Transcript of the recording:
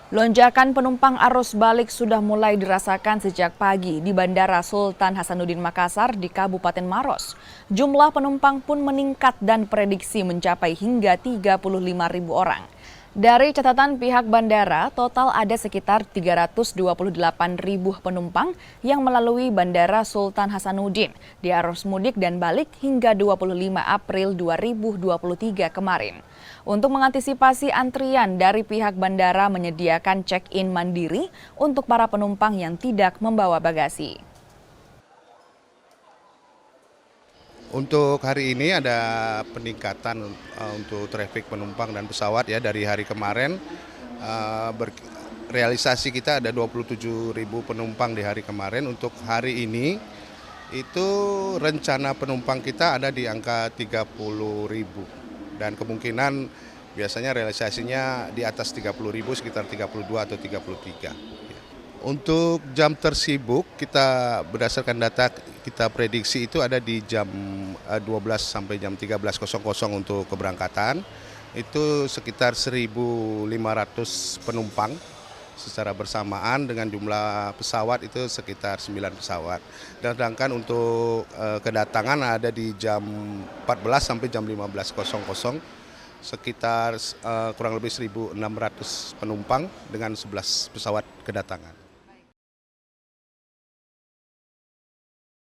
Lonjakan penumpang arus balik sudah mulai dirasakan sejak pagi di Bandara Sultan Hasanuddin Makassar di Kabupaten Maros. Jumlah penumpang pun meningkat dan prediksi mencapai hingga 35.000 orang. Dari catatan pihak bandara, total ada sekitar 328.000 penumpang yang melalui Bandara Sultan Hasanuddin di arus mudik dan balik hingga 25 April 2023 kemarin. Untuk mengantisipasi antrian, dari pihak bandara menyediakan check-in mandiri untuk para penumpang yang tidak membawa bagasi. Untuk hari ini ada peningkatan untuk trafik penumpang dan pesawat ya dari hari kemarin. Realisasi kita ada 27.000 penumpang di hari kemarin. Untuk hari ini itu rencana penumpang kita ada di angka 30.000 dan kemungkinan biasanya realisasinya di atas 30.000 sekitar 32 atau 33. Untuk jam tersibuk kita berdasarkan data kita prediksi itu ada di jam 12 sampai jam 13.00 untuk keberangkatan. Itu sekitar 1.500 penumpang secara bersamaan dengan jumlah pesawat itu sekitar 9 pesawat. Dan sedangkan untuk kedatangan ada di jam 14 sampai jam 15.00 sekitar kurang lebih 1.600 penumpang dengan 11 pesawat kedatangan.